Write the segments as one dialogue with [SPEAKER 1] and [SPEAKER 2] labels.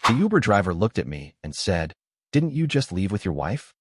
[SPEAKER 1] The Uber driver looked at me and said, "Didn't you just leave with your wife?"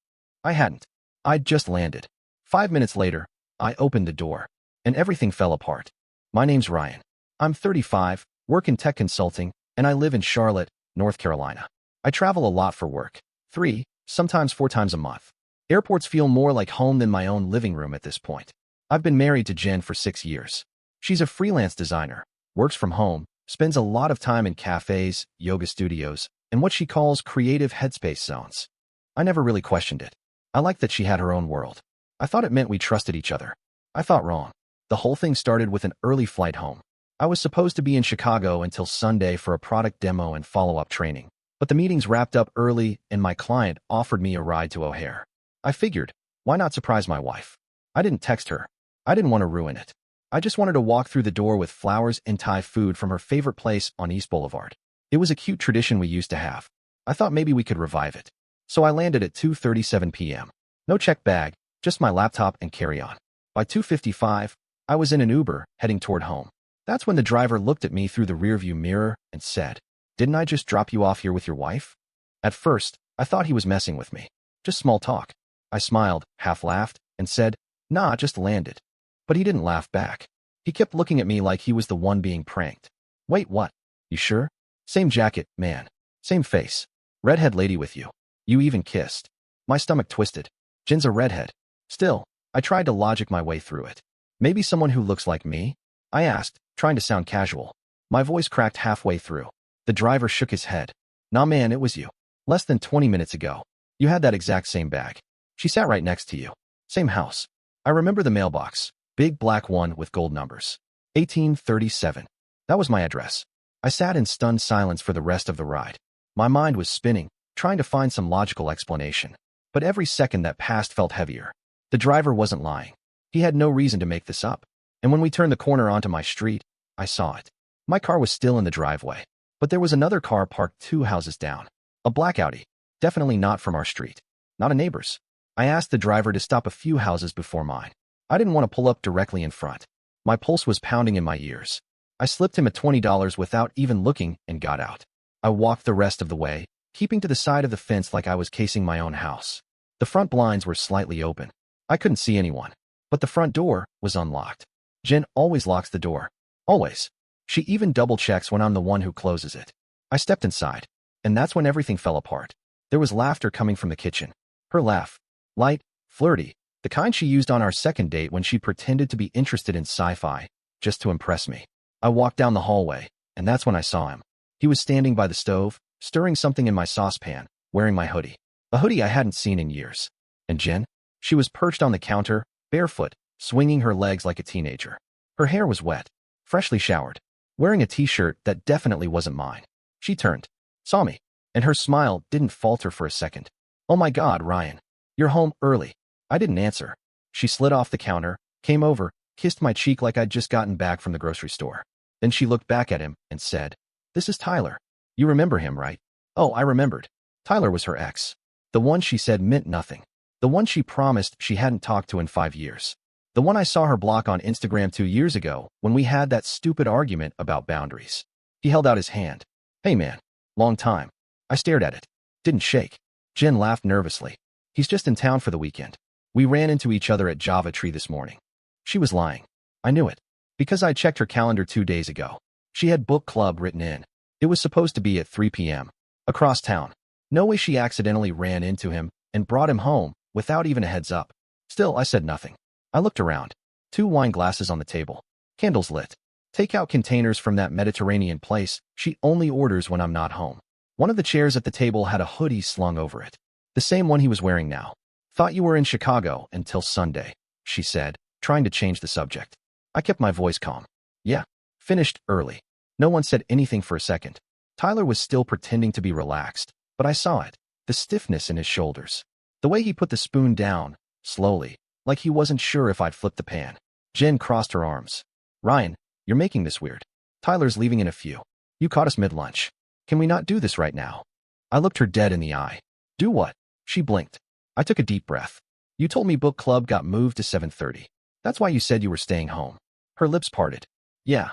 [SPEAKER 1] I hadn't. I'd just landed. 5 minutes later, I opened the door, and everything fell apart. My name's Ryan. I'm 35, work in tech consulting, and I live in Charlotte, North Carolina. I travel a lot for work, 3, sometimes 4 times a month. Airports feel more like home than my own living room at this point. I've been married to Jen for 6 years. She's a freelance designer, works from home, spends a lot of time in cafes, yoga studios, and what she calls creative headspace zones. I never really questioned it. I liked that she had her own world. I thought it meant we trusted each other. I thought wrong. The whole thing started with an early flight home. I was supposed to be in Chicago until Sunday for a product demo and follow-up training, but the meetings wrapped up early and my client offered me a ride to O'Hare. I figured, why not surprise my wife? I didn't text her. I didn't want to ruin it. I just wanted to walk through the door with flowers and Thai food from her favorite place on East Boulevard. It was a cute tradition we used to have. I thought maybe we could revive it. So I landed at 2:37 p.m. No check bag, just my laptop and carry-on. By 2:55, I was in an Uber, heading toward home. That's when the driver looked at me through the rearview mirror and said, "Didn't I just drop you off here with your wife?" At first, I thought he was messing with me. Just small talk. I smiled, half laughed, and said, "Nah, just landed." But he didn't laugh back. He kept looking at me like he was the one being pranked. "Wait, what? You sure? Same jacket, man. Same face. Redhead lady with you. You even kissed." My stomach twisted. Jen's a redhead. Still, I tried to logic my way through it. "Maybe someone who looks like me?" I asked, trying to sound casual. My voice cracked halfway through. The driver shook his head. "Nah, man, it was you. Less than 20 minutes ago. You had that exact same bag. She sat right next to you. Same house. I remember the mailbox. Big black one with gold numbers. 1837. That was my address." I sat in stunned silence for the rest of the ride. My mind was spinning, trying to find some logical explanation. But every second that passed felt heavier. The driver wasn't lying. He had no reason to make this up. And when we turned the corner onto my street, I saw it. My car was still in the driveway, but there was another car parked 2 houses down. A black Audi. Definitely not from our street. Not a neighbor's. I asked the driver to stop a few houses before mine. I didn't want to pull up directly in front. My pulse was pounding in my ears. I slipped him a $20 without even looking and got out. I walked the rest of the way, keeping to the side of the fence like I was casing my own house. The front blinds were slightly open. I couldn't see anyone, but the front door was unlocked. Jen always locks the door. Always. She even double-checks when I'm the one who closes it. I stepped inside, and that's when everything fell apart. There was laughter coming from the kitchen. Her laugh. Light, flirty, the kind she used on our second date when she pretended to be interested in sci-fi, just to impress me. I walked down the hallway, and that's when I saw him. He was standing by the stove, stirring something in my saucepan, wearing my hoodie. A hoodie I hadn't seen in years. And Jen? She was perched on the counter, barefoot, swinging her legs like a teenager. Her hair was wet, freshly showered, wearing a t-shirt that definitely wasn't mine. She turned, saw me, and her smile didn't falter for a second. "Oh my God, Ryan. You're home early." I didn't answer. She slid off the counter, came over, kissed my cheek like I'd just gotten back from the grocery store. Then she looked back at him and said, "This is Tyler. You remember him, right?" Oh, I remembered. Tyler was her ex. The one she said meant nothing. The one she promised she hadn't talked to in 5 years. The one I saw her block on Instagram 2 years ago when we had that stupid argument about boundaries. He held out his hand. "Hey man, long time." I stared at it. Didn't shake. Jen laughed nervously. "He's just in town for the weekend. We ran into each other at Java Tree this morning." She was lying. I knew it. Because I checked her calendar 2 days ago. She had book club written in. It was supposed to be at 3 p.m. Across town. No way she accidentally ran into him and brought him home without even a heads up. Still, I said nothing. I looked around. 2 wine glasses on the table. Candles lit. Takeout containers from that Mediterranean place she only orders when I'm not home. One of the chairs at the table had a hoodie slung over it. The same one he was wearing now. "Thought you were in Chicago until Sunday," she said, trying to change the subject. I kept my voice calm. "Yeah. Finished early." No one said anything for a second. Tyler was still pretending to be relaxed, but I saw it. The stiffness in his shoulders. The way he put the spoon down, slowly, like he wasn't sure if I'd flip the pan. Jen crossed her arms. "Ryan, you're making this weird. Tyler's leaving in a few. You caught us mid-lunch. Can we not do this right now?" I looked her dead in the eye. "Do what?" She blinked. I took a deep breath. "You told me book club got moved to 7:30. That's why you said you were staying home." Her lips parted. "Yeah,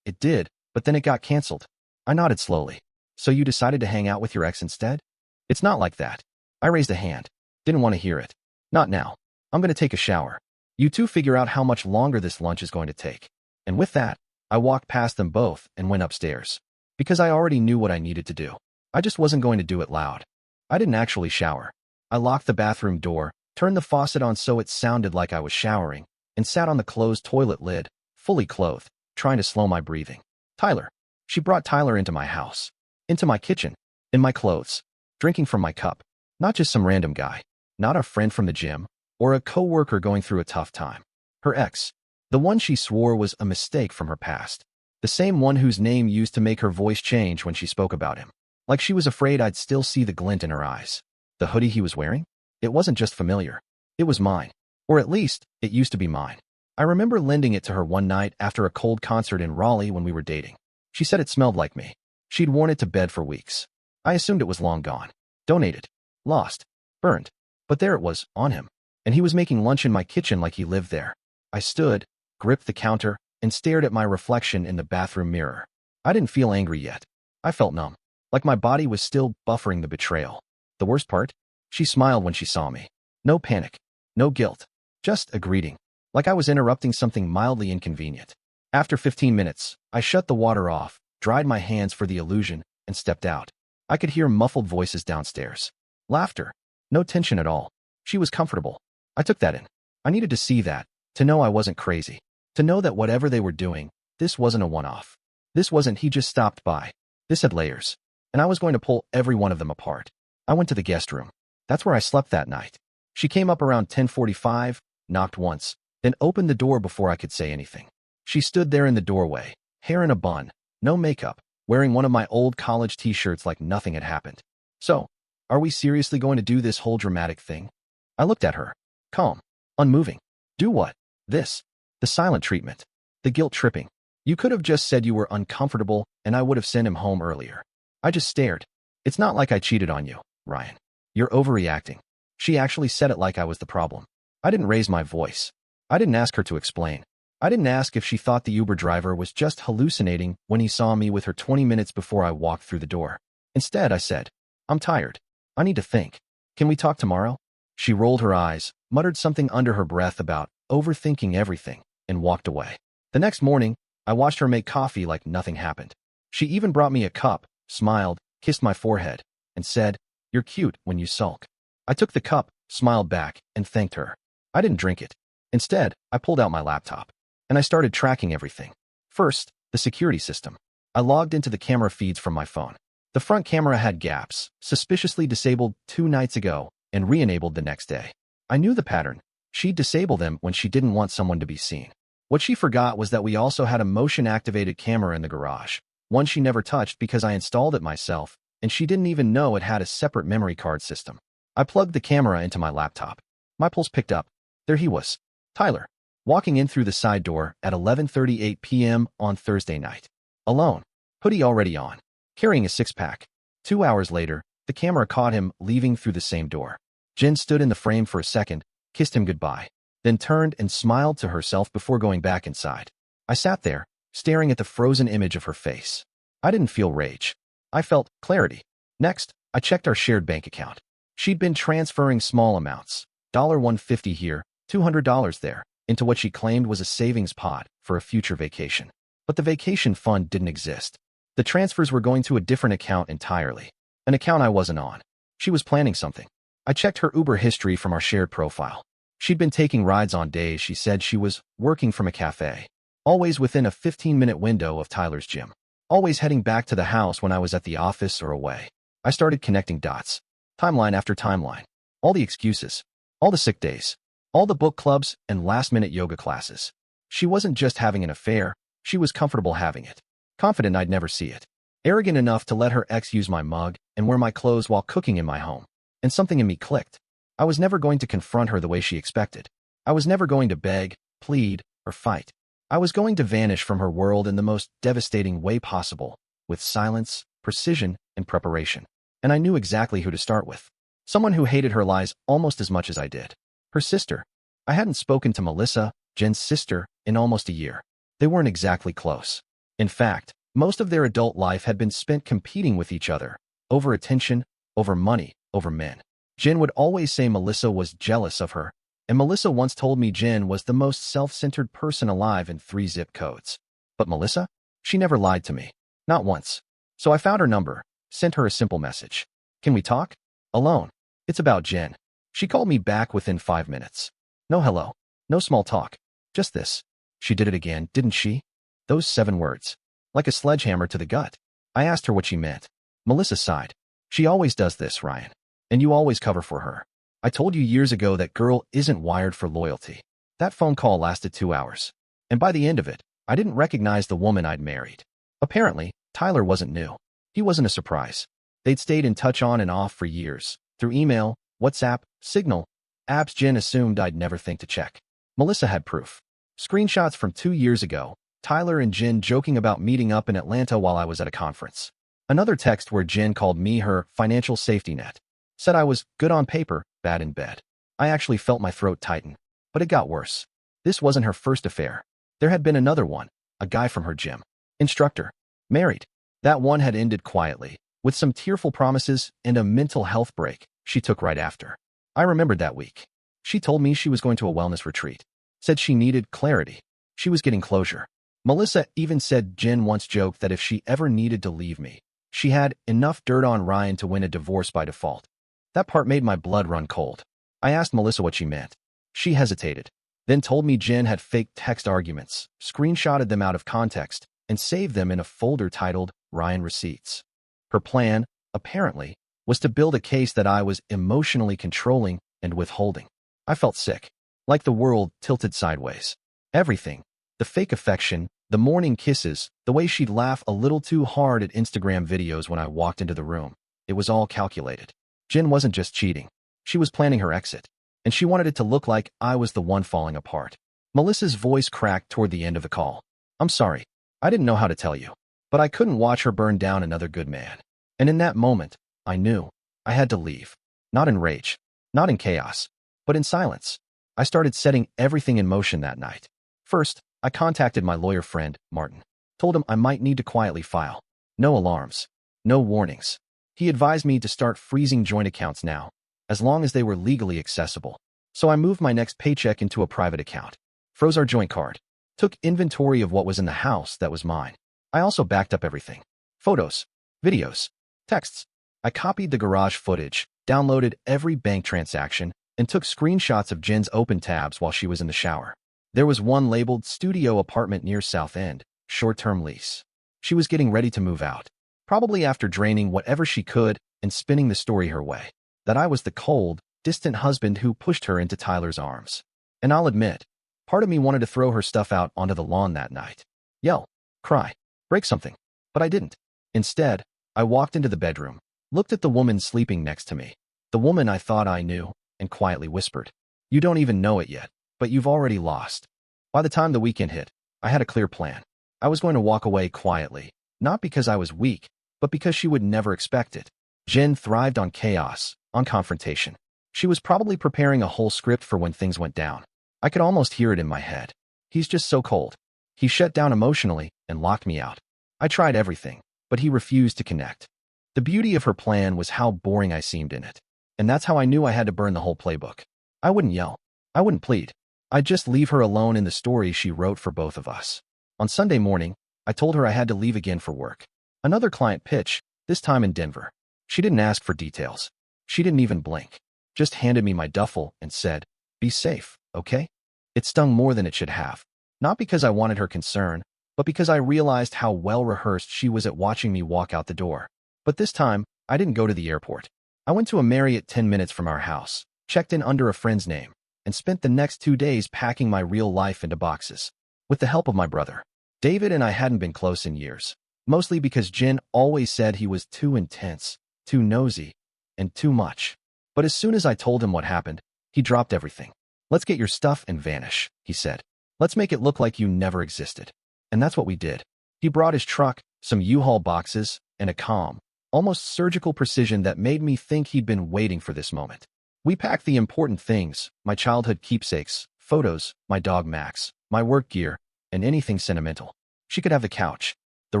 [SPEAKER 1] it did, but then it got canceled." I nodded slowly. So you decided to hang out with your ex instead? It's not like that. I raised a hand. Didn't want to hear it. Not now. I'm going to take a shower. You two figure out how much longer this lunch is going to take. And with that, I walked past them both and went upstairs. Because I already knew what I needed to do. I just wasn't going to do it loud. I didn't actually shower. I locked the bathroom door, turned the faucet on so it sounded like I was showering, and sat on the closed toilet lid, fully clothed, trying to slow my breathing. Tyler. She brought Tyler into my house. Into my kitchen. In my clothes. Drinking from my cup. Not just some random guy. Not a friend from the gym. Or a co-worker going through a tough time. Her ex. The one she swore was a mistake from her past. The same one whose name used to make her voice change when she spoke about him. Like she was afraid I'd still see the glint in her eyes. The hoodie he was wearing? It wasn't just familiar. It was mine. Or at least, it used to be mine. I remember lending it to her one night after a cold concert in Raleigh when we were dating. She said it smelled like me. She'd worn it to bed for weeks. I assumed it was long gone. Donated. Lost. Burned. But there it was, on him. And he was making lunch in my kitchen like he lived there. I stood, gripped the counter, and stared at my reflection in the bathroom mirror. I didn't feel angry yet. I felt numb. Like my body was still buffering the betrayal. The worst part? She smiled when she saw me. No panic. No guilt. Just a greeting. Like I was interrupting something mildly inconvenient. After 15 minutes, I shut the water off, dried my hands for the illusion, and stepped out. I could hear muffled voices downstairs. Laughter. No tension at all. She was comfortable. I took that in. I needed to see that, to know I wasn't crazy. To know that whatever they were doing, this wasn't a one-off. This wasn't he just stopped by. This had layers. And I was going to pull every one of them apart. I went to the guest room. That's where I slept that night. She came up around 10:45, knocked once, then opened the door before I could say anything. She stood there in the doorway, hair in a bun, no makeup, wearing one of my old college t-shirts like nothing had happened. So, are we seriously going to do this whole dramatic thing? I looked at her. Calm. Unmoving. Do what? This. The silent treatment. The guilt tripping. You could have just said you were uncomfortable and I would have sent him home earlier. I just stared. It's not like I cheated on you, Ryan. You're overreacting. She actually said it like I was the problem. I didn't raise my voice. I didn't ask her to explain. I didn't ask if she thought the Uber driver was just hallucinating when he saw me with her 20 minutes before I walked through the door. Instead, I said, I'm tired. I need to think. Can we talk tomorrow? She rolled her eyes, muttered something under her breath about overthinking everything, and walked away. The next morning, I watched her make coffee like nothing happened. She even brought me a cup, smiled, kissed my forehead, and said, You're cute when you sulk. I took the cup, smiled back, and thanked her. I didn't drink it. Instead, I pulled out my laptop. And I started tracking everything. First, the security system. I logged into the camera feeds from my phone. The front camera had gaps, suspiciously disabled 2 nights ago, and re-enabled the next day. I knew the pattern. She'd disable them when she didn't want someone to be seen. What she forgot was that we also had a motion-activated camera in the garage, one she never touched because I installed it myself, and she didn't even know it had a separate memory card system. I plugged the camera into my laptop. My pulse picked up. There he was. Tyler. Walking in through the side door at 11:38 p.m. on Thursday night. Alone. Hoodie already on. Carrying a six-pack. 2 hours later, the camera caught him leaving through the same door. Jen stood in the frame for a second, kissed him goodbye, then turned and smiled to herself before going back inside. I sat there, staring at the frozen image of her face. I didn't feel rage. I felt clarity. Next, I checked our shared bank account. She'd been transferring small amounts, $150 here, $200 there, into what she claimed was a savings pot for a future vacation. But the vacation fund didn't exist. The transfers were going to a different account entirely, an account I wasn't on. She was planning something. I checked her Uber history from our shared profile. She'd been taking rides on days she said she was working from a cafe, always within a 15-minute window of Tyler's gym, always heading back to the house when I was at the office or away. I started connecting dots, timeline after timeline, all the excuses, all the sick days, all the book clubs and last-minute yoga classes. She wasn't just having an affair, she was comfortable having it. Confident I'd never see it. Arrogant enough to let her ex use my mug and wear my clothes while cooking in my home. And something in me clicked. I was never going to confront her the way she expected. I was never going to beg, plead, or fight. I was going to vanish from her world in the most devastating way possible, with silence, precision, and preparation. And I knew exactly who to start with. Someone who hated her lies almost as much as I did. Her sister. I hadn't spoken to Melissa, Jen's sister, in almost a year. They weren't exactly close. In fact, Most of their adult life had been spent competing with each other, over attention, over money, over men. Jen would always say Melissa was jealous of her, and Melissa once told me Jen was the most self-centered person alive in 3 zip codes. But Melissa? She never lied to me. Not once. So I found her number, sent her a simple message. Can we talk? Alone. It's about Jen. She called me back within 5 minutes. No hello. No small talk. Just this. She did it again, didn't she? Those 7 words. Like a sledgehammer to the gut. I asked her what she meant. Melissa sighed. She always does this, Ryan. And you always cover for her. I told you years ago that girl isn't wired for loyalty. That phone call lasted 2 hours. And by the end of it, I didn't recognize the woman I'd married. Apparently, Tyler wasn't new. He wasn't a surprise. They'd stayed in touch on and off for years, through email, WhatsApp, Signal, apps Jen assumed I'd never think to check. Melissa had proof. Screenshots from 2 years ago, Tyler and Jen joking about meeting up in Atlanta while I was at a conference. Another text where Jen called me her financial safety net. Said I was good on paper, bad in bed. I actually felt my throat tighten. But it got worse. This wasn't her first affair. There had been another one, a guy from her gym. Instructor. Married. That one had ended quietly, with some tearful promises and a mental health break she took right after. I remembered that week. She told me she was going to a wellness retreat. Said she needed clarity. She was getting closure. Melissa even said Jen once joked that if she ever needed to leave me, she had enough dirt on Ryan to win a divorce by default. That part made my blood run cold. I asked Melissa what she meant. She hesitated, then told me Jen had faked text arguments, screenshotted them out of context, and saved them in a folder titled Ryan Receipts. Her plan, apparently, was to build a case that I was emotionally controlling and withholding. I felt sick, like the world tilted sideways. Everything, the fake affection, the morning kisses, the way she'd laugh a little too hard at Instagram videos when I walked into the room, it was all calculated. Jen wasn't just cheating. She was planning her exit, and she wanted it to look like I was the one falling apart. Melissa's voice cracked toward the end of the call. I'm sorry. I didn't know how to tell you, but I couldn't watch her burn down another good man. And in that moment, I knew I had to leave. Not in rage, not in chaos, but in silence. I started setting everything in motion that night. First, I contacted my lawyer friend, Martin. Told him I might need to quietly file. No alarms. No warnings. He advised me to start freezing joint accounts now, as long as they were legally accessible. So I moved my next paycheck into a private account. Froze our joint card. Took inventory of what was in the house that was mine. I also backed up everything. Photos, videos, texts. I copied the garage footage, downloaded every bank transaction, and took screenshots of Jen's open tabs while she was in the shower. There was one labeled studio apartment near South End, short-term lease. She was getting ready to move out, probably after draining whatever she could and spinning the story her way. That I was the cold, distant husband who pushed her into Tyler's arms. And I'll admit, part of me wanted to throw her stuff out onto the lawn that night. Yell, cry, break something. But I didn't. Instead, I walked into the bedroom, looked at the woman sleeping next to me, the woman I thought I knew, and quietly whispered, "You don't even know it yet, but you've already lost." By the time the weekend hit, I had a clear plan. I was going to walk away quietly, not because I was weak, but because she would never expect it. Jen thrived on chaos, on confrontation. She was probably preparing a whole script for when things went down. I could almost hear it in my head. He's just so cold. He shut down emotionally and locked me out. I tried everything, but he refused to connect. The beauty of her plan was how boring I seemed in it. And that's how I knew I had to burn the whole playbook. I wouldn't yell. I wouldn't plead. I'd just leave her alone in the story she wrote for both of us. On Sunday morning, I told her I had to leave again for work. Another client pitch, this time in Denver. She didn't ask for details. She didn't even blink. Just handed me my duffel and said, "Be safe, okay?" It stung more than it should have. Not because I wanted her concern, but because I realized how well-rehearsed she was at watching me walk out the door. But this time, I didn't go to the airport. I went to a Marriott 10 minutes from our house, checked in under a friend's name, and spent the next 2 days packing my real life into boxes. With the help of my brother. David and I hadn't been close in years, mostly because Jen always said he was too intense, too nosy, and too much. But as soon as I told him what happened, he dropped everything. "Let's get your stuff and vanish," he said. "Let's make it look like you never existed." And that's what we did. He brought his truck, some U-Haul boxes, and a calm, almost surgical precision that made me think he'd been waiting for this moment. We packed the important things, my childhood keepsakes, photos, my dog Max, my work gear, and anything sentimental. She could have the couch. the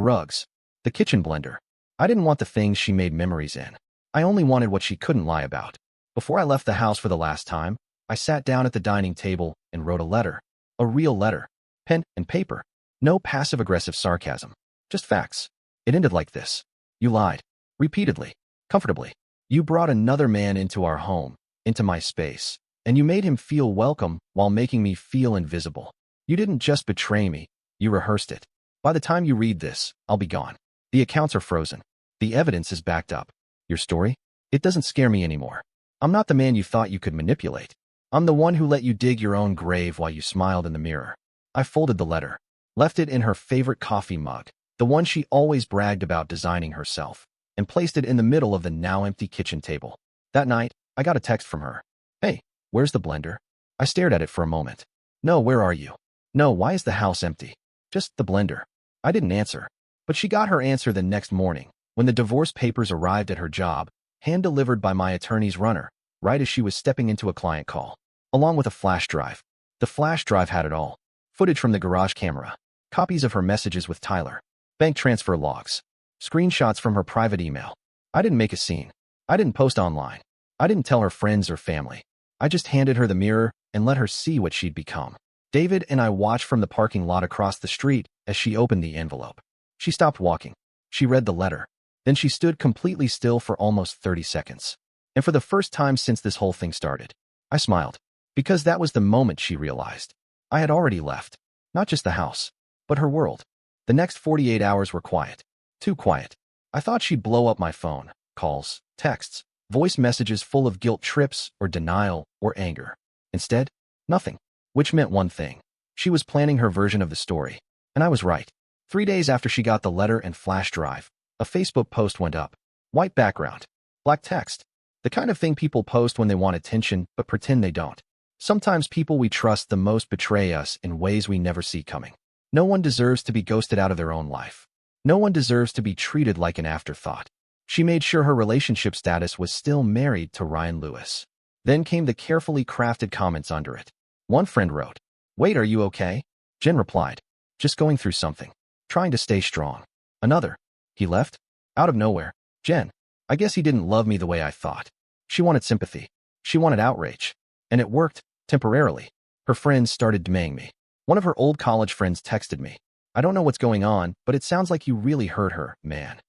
[SPEAKER 1] rugs, the kitchen blender. I didn't want the things she made memories in. I only wanted what she couldn't lie about. Before I left the house for the last time, I sat down at the dining table and wrote a letter. A real letter. Pen and paper. No passive-aggressive sarcasm. Just facts. It ended like this. You lied. Repeatedly. Comfortably. You brought another man into our home, into my space, and you made him feel welcome while making me feel invisible. You didn't just betray me, you rehearsed it. By the time you read this, I'll be gone. The accounts are frozen. The evidence is backed up. Your story? It doesn't scare me anymore. I'm not the man you thought you could manipulate. I'm the one who let you dig your own grave while you smiled in the mirror. I folded the letter, left it in her favorite coffee mug, the one she always bragged about designing herself, and placed it in the middle of the now empty kitchen table. That night, I got a text from her. Hey, where's the blender? I stared at it for a moment. No, where are you? No, why is the house empty? Just the blender. I didn't answer. But she got her answer the next morning, when the divorce papers arrived at her job, hand-delivered by my attorney's runner, right as she was stepping into a client call, along with a flash drive. The flash drive had it all. Footage from the garage camera, copies of her messages with Tyler, bank transfer logs, screenshots from her private email. I didn't make a scene. I didn't post online. I didn't tell her friends or family. I just handed her the mirror and let her see what she'd become. David and I watched from the parking lot across the street as she opened the envelope. She stopped walking. She read the letter. Then she stood completely still for almost 30 seconds. And for the first time since this whole thing started, I smiled. Because that was the moment she realized. I had already left. Not just the house, but her world. The next 48 hours were quiet. Too quiet. I thought she'd blow up my phone, calls, texts, voice messages full of guilt trips or denial or anger. Instead, nothing. Which meant one thing. She was planning her version of the story. And I was right. 3 days after she got the letter and flash drive, a Facebook post went up. White background. Black text. The kind of thing people post when they want attention but pretend they don't. Sometimes people we trust the most betray us in ways we never see coming. No one deserves to be ghosted out of their own life. No one deserves to be treated like an afterthought. She made sure her relationship status was still married to Ryan Lewis. Then came the carefully crafted comments under it. One friend wrote, "Wait, are you okay?" Jen replied, "Just going through something. Trying to stay strong." Another, "He left? Out of nowhere. Jen, I guess he didn't love me the way I thought." She wanted sympathy. She wanted outrage. And it worked, temporarily. Her friends started demanding me. One of her old college friends texted me, "I don't know what's going on, but it sounds like you really hurt her, man."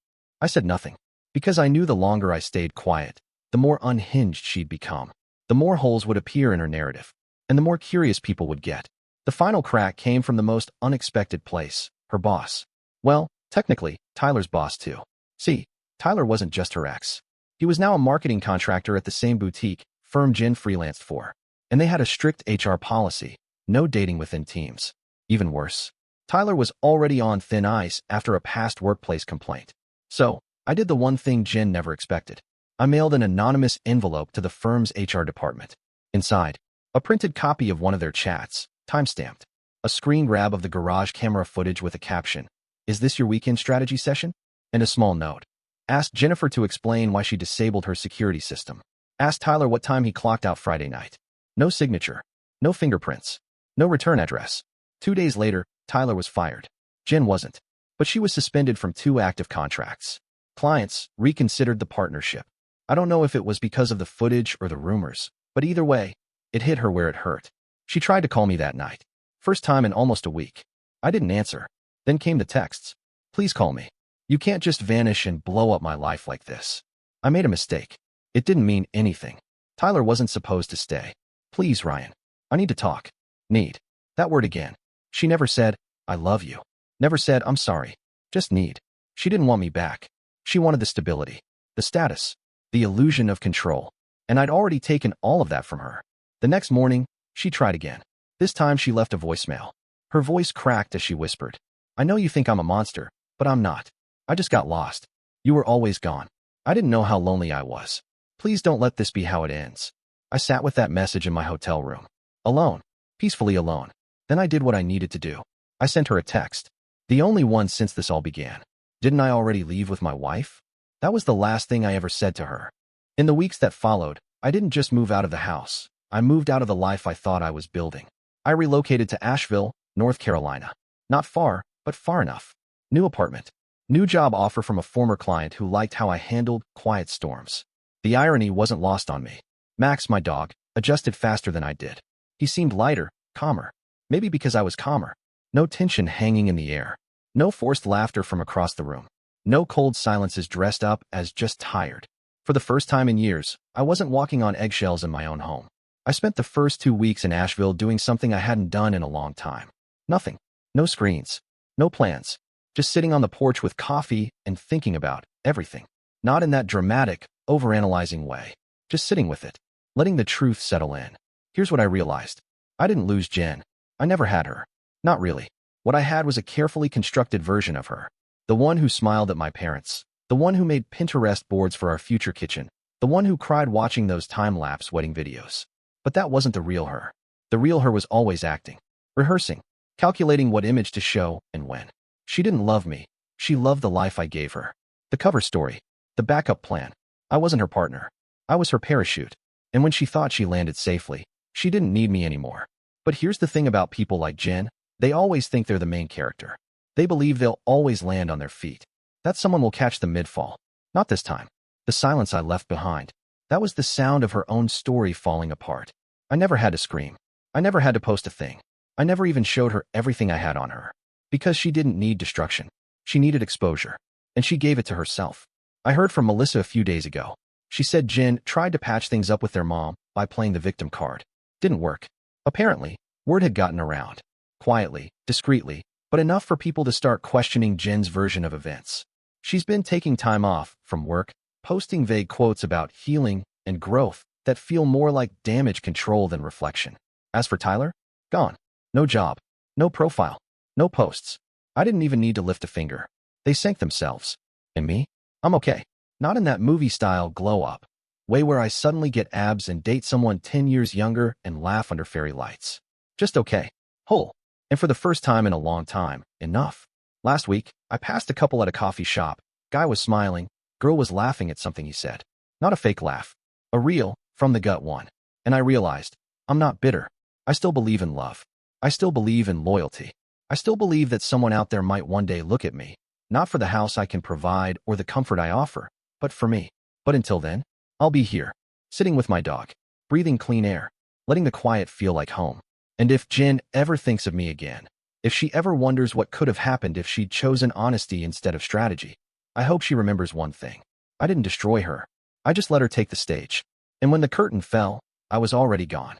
[SPEAKER 1] I said nothing, because I knew the longer I stayed quiet, the more unhinged she'd become. The more holes would appear in her narrative, and the more curious people would get. The final crack came from the most unexpected place, her boss. Well, technically, Tyler's boss too. See, Tyler wasn't just her ex. He was now a marketing contractor at the same boutique firm Jen freelanced for, and they had a strict HR policy, no dating within teams. Even worse, Tyler was already on thin ice after a past workplace complaint. So, I did the one thing Jen never expected. I mailed an anonymous envelope to the firm's HR department. Inside, a printed copy of one of their chats, timestamped, a screen grab of the garage camera footage with a caption, "Is this your weekend strategy session?" and a small note. Asked Jennifer to explain why she disabled her security system. Asked Tyler what time he clocked out Friday night. No signature. No fingerprints. No return address. 2 days later, Tyler was fired. Jen wasn't. But she was suspended from 2 active contracts. Clients reconsidered the partnership. I don't know if it was because of the footage or the rumors, but either way, it hit her where it hurt. She tried to call me that night. First time in almost a week. I didn't answer. Then came the texts. "Please call me. You can't just vanish and blow up my life like this." I made a mistake. It didn't mean anything. Tyler wasn't supposed to stay. "Please, Ryan. I need to talk." Need. That word again. She never said, "I love you." Never said, "I'm sorry." Just need. She didn't want me back. She wanted the stability, the status, the illusion of control. And I'd already taken all of that from her. The next morning, she tried again. This time she left a voicemail. Her voice cracked as she whispered, "I know you think I'm a monster, but I'm not. I just got lost. You were always gone. I didn't know how lonely I was. Please don't let this be how it ends." I sat with that message in my hotel room. Alone. Peacefully alone. Then I did what I needed to do. I sent her a text. The only one since this all began. Didn't I already leave with my wife? That was the last thing I ever said to her. In the weeks that followed, I didn't just move out of the house. I moved out of the life I thought I was building. I relocated to Asheville, North Carolina. Not far, but far enough. New apartment. New job offer from a former client who liked how I handled quiet storms. The irony wasn't lost on me. Max, my dog, adjusted faster than I did. He seemed lighter, calmer. Maybe because I was calmer. No tension hanging in the air. No forced laughter from across the room. No cold silences dressed up as just tired. For the first time in years, I wasn't walking on eggshells in my own home. I spent the first 2 weeks in Asheville doing something I hadn't done in a long time. Nothing. No screens. No plans. Just sitting on the porch with coffee and thinking about everything. Not in that dramatic, overanalyzing way. Just sitting with it. Letting the truth settle in. Here's what I realized. I didn't lose Jen. I never had her. Not really. What I had was a carefully constructed version of her. The one who smiled at my parents. The one who made Pinterest boards for our future kitchen. The one who cried watching those time-lapse wedding videos. But that wasn't the real her. The real her was always acting. Rehearsing. Calculating what image to show and when. She didn't love me. She loved the life I gave her. The cover story. The backup plan. I wasn't her partner. I was her parachute. And when she thought she landed safely, she didn't need me anymore. But here's the thing about people like Jen. They always think they're the main character. They believe they'll always land on their feet. That someone will catch them mid-fall. Not this time. The silence I left behind. That was the sound of her own story falling apart. I never had to scream. I never had to post a thing. I never even showed her everything I had on her. Because she didn't need destruction. She needed exposure. And she gave it to herself. I heard from Melissa a few days ago. She said Jen tried to patch things up with their mom by playing the victim card. Didn't work. Apparently, word had gotten around. Quietly, discreetly, but enough for people to start questioning Jen's version of events. She's been taking time off from work, posting vague quotes about healing and growth that feel more like damage control than reflection. As for Tyler, gone. No job. No profile. No posts. I didn't even need to lift a finger. They sank themselves. And me? I'm okay. Not in that movie-style glow-up. Way where I suddenly get abs and date someone 10 years younger and laugh under fairy lights. Just okay. Whole. And for the first time in a long time, enough. Last week, I passed a couple at a coffee shop. Guy was smiling. Girl was laughing at something he said. Not a fake laugh. A real, from-the-gut one. And I realized, I'm not bitter. I still believe in love. I still believe in loyalty. I still believe that someone out there might one day look at me, not for the house I can provide or the comfort I offer, but for me. But until then, I'll be here, sitting with my dog, breathing clean air, letting the quiet feel like home. And if Jen ever thinks of me again, if she ever wonders what could have happened if she'd chosen honesty instead of strategy, I hope she remembers one thing. I didn't destroy her. I just let her take the stage. And when the curtain fell, I was already gone.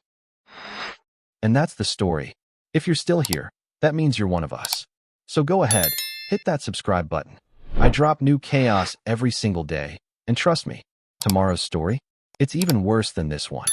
[SPEAKER 1] And that's the story. If you're still here, that means you're one of us. So go ahead, hit that subscribe button. I drop new chaos every single day, and trust me, tomorrow's story, it's even worse than this one.